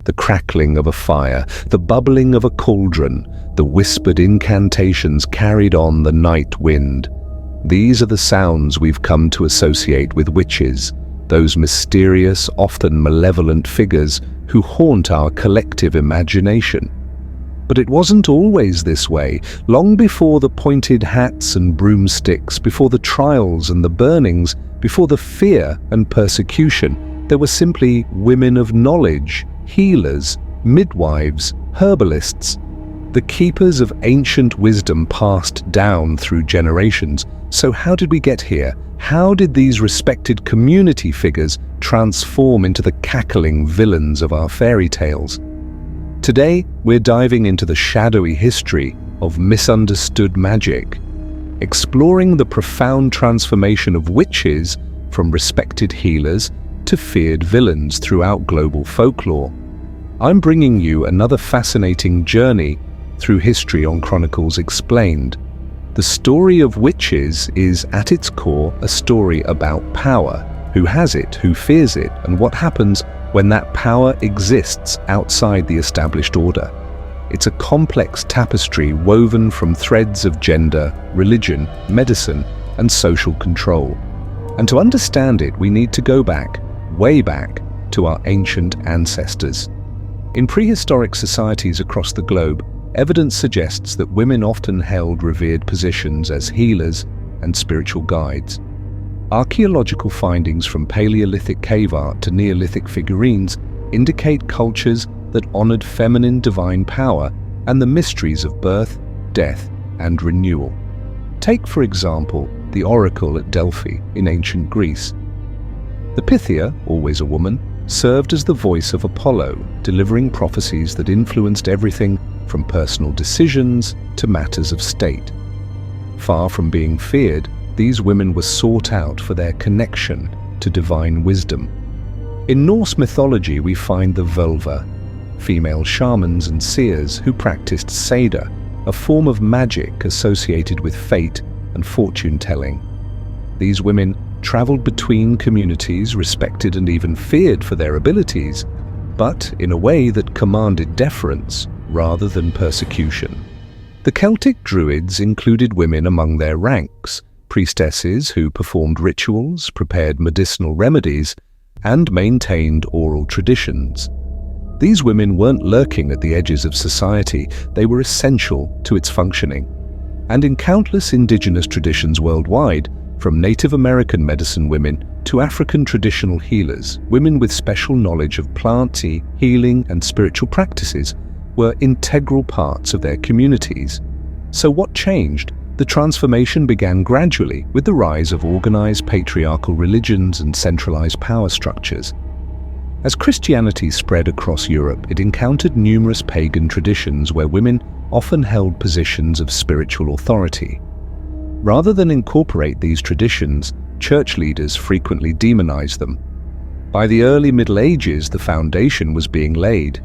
The crackling of a fire, the bubbling of a cauldron, the whispered incantations carried on the night wind. These are the sounds we've come to associate with witches, those mysterious, often malevolent figures who haunt our collective imagination. But it wasn't always this way. Long before the pointed hats and broomsticks, before the trials and the burnings, before the fear and persecution, there were simply women of knowledge, healers, midwives, herbalists, the keepers of ancient wisdom passed down through generations. So how did we get here? How did these respected community figures transform into the cackling villains of our fairy tales? Today, we're diving into the shadowy history of misunderstood magic, exploring the profound transformation of witches from respected healers to feared villains throughout global folklore. I'm bringing you another fascinating journey through history on Chronicles Explained. The story of witches is, at its core, a story about power. Who has it, who fears it, and what happens when that power exists outside the established order. It's a complex tapestry woven from threads of gender, religion, medicine, and social control. And to understand it, we need to go back, way back, to our ancient ancestors. In prehistoric societies across the globe, evidence suggests that women often held revered positions as healers and spiritual guides. Archaeological findings from Paleolithic cave art to Neolithic figurines indicate cultures that honored feminine divine power and the mysteries of birth, death, and renewal. Take, for example, the oracle at Delphi in ancient Greece. The Pythia, always a woman, served as the voice of Apollo, delivering prophecies that influenced everything from personal decisions to matters of state. Far from being feared, these women were sought out for their connection to divine wisdom. In Norse mythology, we find the Völva, female shamans and seers who practiced Seda, a form of magic associated with fate and fortune-telling. These women traveled between communities, respected and even feared for their abilities, but in a way that commanded deference rather than persecution. The Celtic Druids included women among their ranks, priestesses who performed rituals, prepared medicinal remedies, and maintained oral traditions. These women weren't lurking at the edges of society, they were essential to its functioning. And in countless indigenous traditions worldwide, from Native American medicine women to African traditional healers, women with special knowledge of plant healing and spiritual practices were integral parts of their communities. So what changed? The transformation began gradually with the rise of organized patriarchal religions and centralized power structures. As Christianity spread across Europe, it encountered numerous pagan traditions where women often held positions of spiritual authority. Rather than incorporate these traditions, church leaders frequently demonized them. By the early Middle Ages, the foundation was being laid.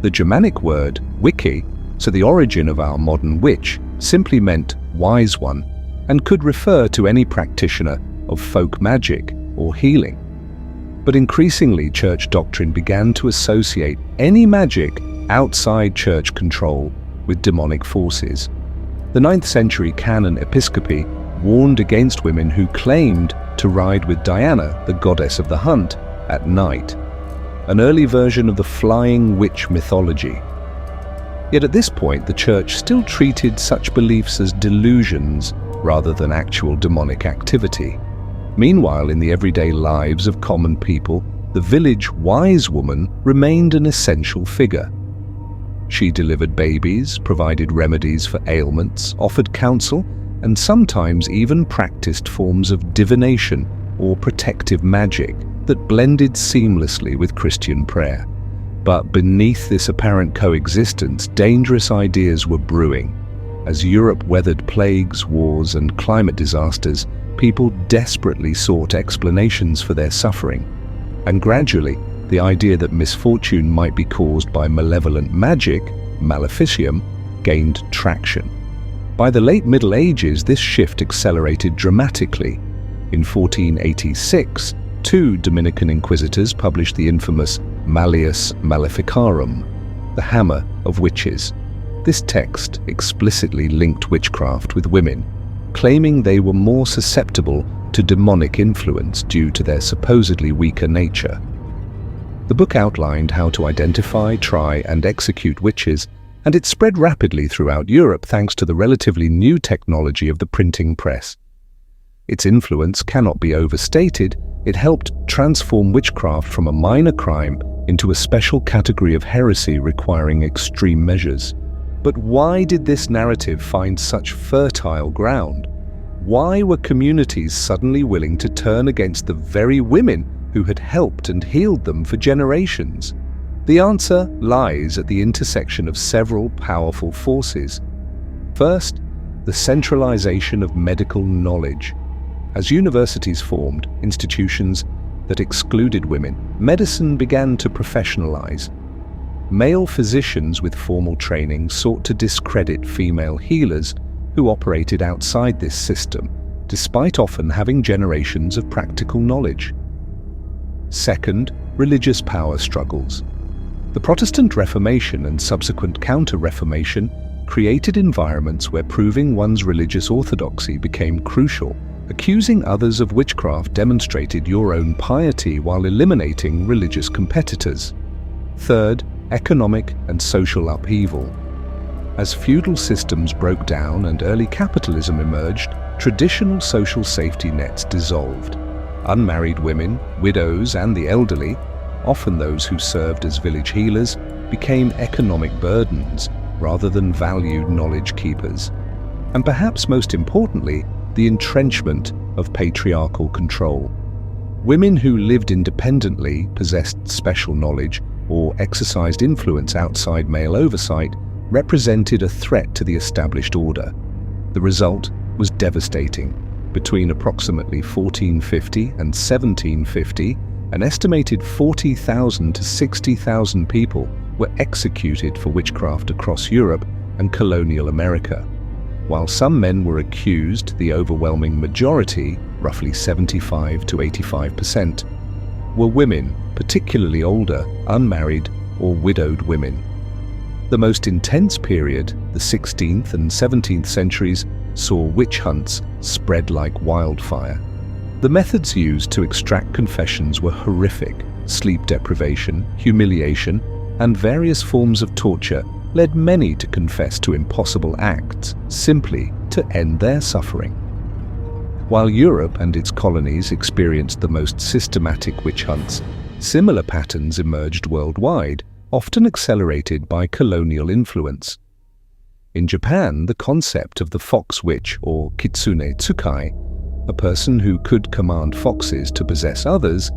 The Germanic word, wiki, so the origin of our modern witch, simply meant wise one and could refer to any practitioner of folk magic or healing. But increasingly, church doctrine began to associate any magic outside church control with demonic forces. The 9th century canon Episcopi warned against women who claimed to ride with Diana, the goddess of the hunt, at night, an early version of the flying witch mythology. Yet at this point, the church still treated such beliefs as delusions rather than actual demonic activity. Meanwhile, in the everyday lives of common people, the village wise woman remained an essential figure. She delivered babies, provided remedies for ailments, offered counsel, and sometimes even practiced forms of divination or protective magic that blended seamlessly with Christian prayer. But beneath this apparent coexistence, dangerous ideas were brewing. As Europe weathered plagues, wars, and climate disasters, people desperately sought explanations for their suffering. And gradually, the idea that misfortune might be caused by malevolent magic, maleficium, gained traction. By the late Middle Ages, this shift accelerated dramatically. In 1486, two Dominican inquisitors published the infamous Malleus Maleficarum, the hammer of witches. This text explicitly linked witchcraft with women, claiming they were more susceptible to demonic influence due to their supposedly weaker nature. The book outlined how to identify, try, and execute witches, and it spread rapidly throughout Europe thanks to the relatively new technology of the printing press. Its influence cannot be overstated. It helped transform witchcraft from a minor crime into a special category of heresy requiring extreme measures. But why did this narrative find such fertile ground? Why were communities suddenly willing to turn against the very women who had helped and healed them for generations? The answer lies at the intersection of several powerful forces. First, the centralization of medical knowledge. As universities formed, institutions that excluded women, medicine began to professionalize. Male physicians with formal training sought to discredit female healers who operated outside this system, despite often having generations of practical knowledge. Second, religious power struggles. The Protestant Reformation and subsequent Counter-Reformation created environments where proving one's religious orthodoxy became crucial. Accusing others of witchcraft demonstrated your own piety while eliminating religious competitors. Third, economic and social upheaval. As feudal systems broke down and early capitalism emerged, traditional social safety nets dissolved. Unmarried women, widows, and the elderly, often those who served as village healers, became economic burdens rather than valued knowledge keepers. And perhaps most importantly, the entrenchment of patriarchal control. Women who lived independently, possessed special knowledge, or exercised influence outside male oversight represented a threat to the established order. The result was devastating. Between approximately 1450 and 1750, an estimated 40,000 to 60,000 people were executed for witchcraft across Europe and colonial America. While some men were accused, the overwhelming majority, roughly 75 to 85%, were women, particularly older, unmarried, or widowed women. The most intense period, the 16th and 17th centuries, saw witch hunts spread like wildfire. The methods used to extract confessions were horrific. Sleep deprivation, humiliation, and various forms of torture led many to confess to impossible acts, simply to end their suffering. While Europe and its colonies experienced the most systematic witch hunts, similar patterns emerged worldwide, often accelerated by colonial influence. In Japan, the concept of the fox witch, or kitsune tsukai, a person who could command foxes to possess others,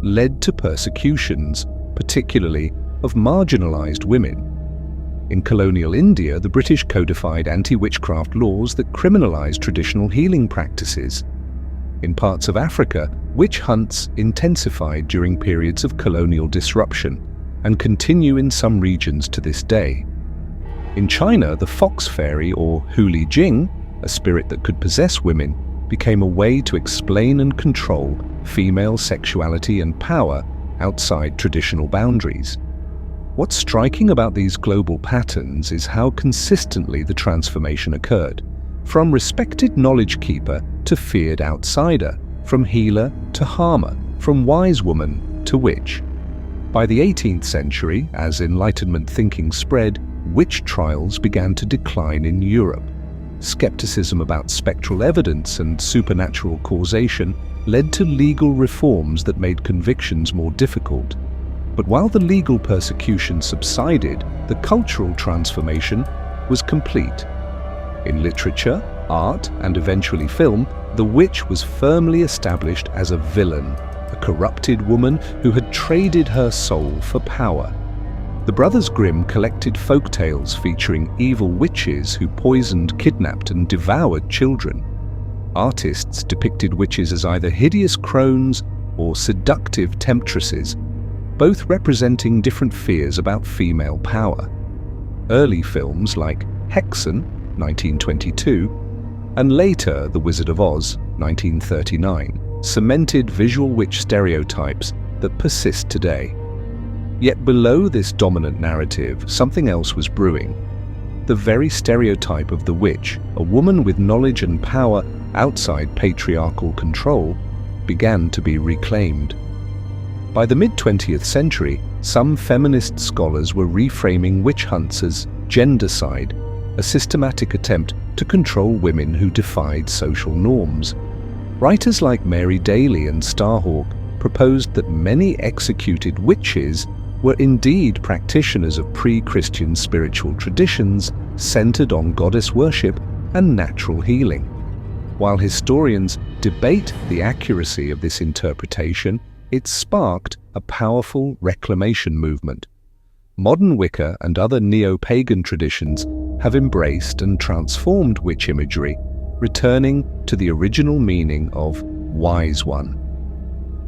led to persecutions, particularly of marginalized women. In colonial India, the British codified anti-witchcraft laws that criminalized traditional healing practices. In parts of Africa, witch hunts intensified during periods of colonial disruption and continue in some regions to this day. In China, the fox fairy, or huli jing, a spirit that could possess women, became a way to explain and control female sexuality and power outside traditional boundaries. What's striking about these global patterns is how consistently the transformation occurred, from respected knowledge keeper to feared outsider, from healer to harmer, from wise woman to witch. By the 18th century, as Enlightenment thinking spread, witch trials began to decline in Europe. Skepticism about spectral evidence and supernatural causation led to legal reforms that made convictions more difficult. But while the legal persecution subsided, the cultural transformation was complete. In literature, art, and eventually film, the witch was firmly established as a villain, a corrupted woman who had traded her soul for power. The Brothers Grimm collected folk tales featuring evil witches who poisoned, kidnapped, and devoured children. Artists depicted witches as either hideous crones or seductive temptresses, both representing different fears about female power. Early films like Hexen, 1922, and later The Wizard of Oz, 1939, cemented visual witch stereotypes that persist today. Yet below this dominant narrative, something else was brewing. The very stereotype of the witch, a woman with knowledge and power outside patriarchal control, began to be reclaimed. By the mid-20th century, some feminist scholars were reframing witch hunts as gendercide, a systematic attempt to control women who defied social norms. Writers like Mary Daly and Starhawk proposed that many executed witches were indeed practitioners of pre-Christian spiritual traditions centered on goddess worship and natural healing. While historians debate the accuracy of this interpretation, it sparked a powerful reclamation movement. Modern Wicca and other neo-pagan traditions have embraced and transformed witch imagery, returning to the original meaning of wise one.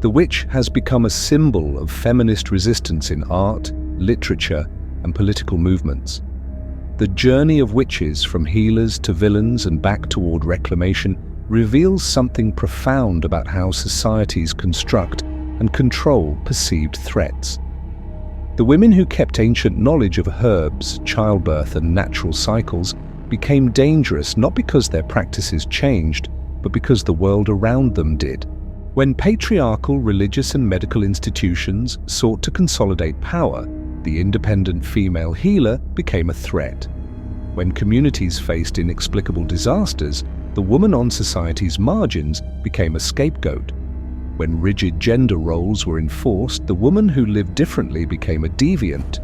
The witch has become a symbol of feminist resistance in art, literature, and political movements. The journey of witches from healers to villains and back toward reclamation reveals something profound about how societies construct and control perceived threats. The women who kept ancient knowledge of herbs, childbirth, and natural cycles became dangerous not because their practices changed, but because the world around them did. When patriarchal religious and medical institutions sought to consolidate power, the independent female healer became a threat. When communities faced inexplicable disasters, the woman on society's margins became a scapegoat. When rigid gender roles were enforced, the woman who lived differently became a deviant.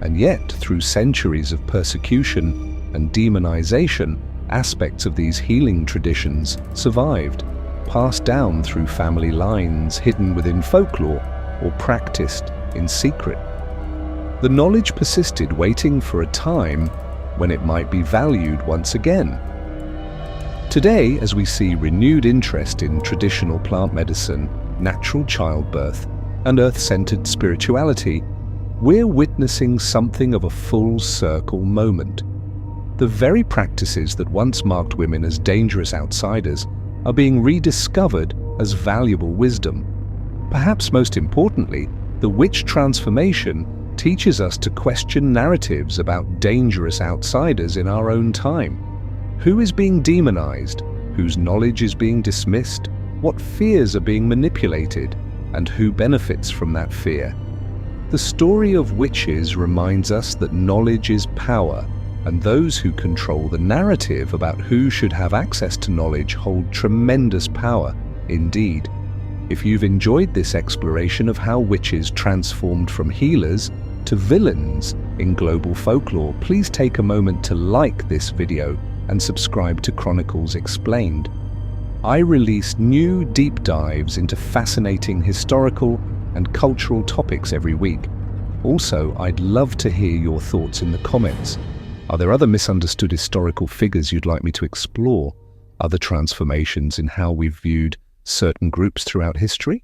And yet, through centuries of persecution and demonization, aspects of these healing traditions survived, passed down through family lines, hidden within folklore, or practiced in secret. The knowledge persisted, waiting for a time when it might be valued once again. Today, as we see renewed interest in traditional plant medicine, natural childbirth, and earth-centered spirituality, we're witnessing something of a full circle moment. The very practices that once marked women as dangerous outsiders are being rediscovered as valuable wisdom. Perhaps most importantly, the witch transformation teaches us to question narratives about dangerous outsiders in our own time. Who is being demonized? Whose knowledge is being dismissed? What fears are being manipulated? And who benefits from that fear? The story of witches reminds us that knowledge is power, and those who control the narrative about who should have access to knowledge hold tremendous power indeed. If you've enjoyed this exploration of how witches transformed from healers to villains in global folklore, please take a moment to like this video and subscribe to Chronicles Explained. I release new deep dives into fascinating historical and cultural topics every week. Also, I'd love to hear your thoughts in the comments. Are there other misunderstood historical figures you'd like me to explore? Other transformations in how we've viewed certain groups throughout history?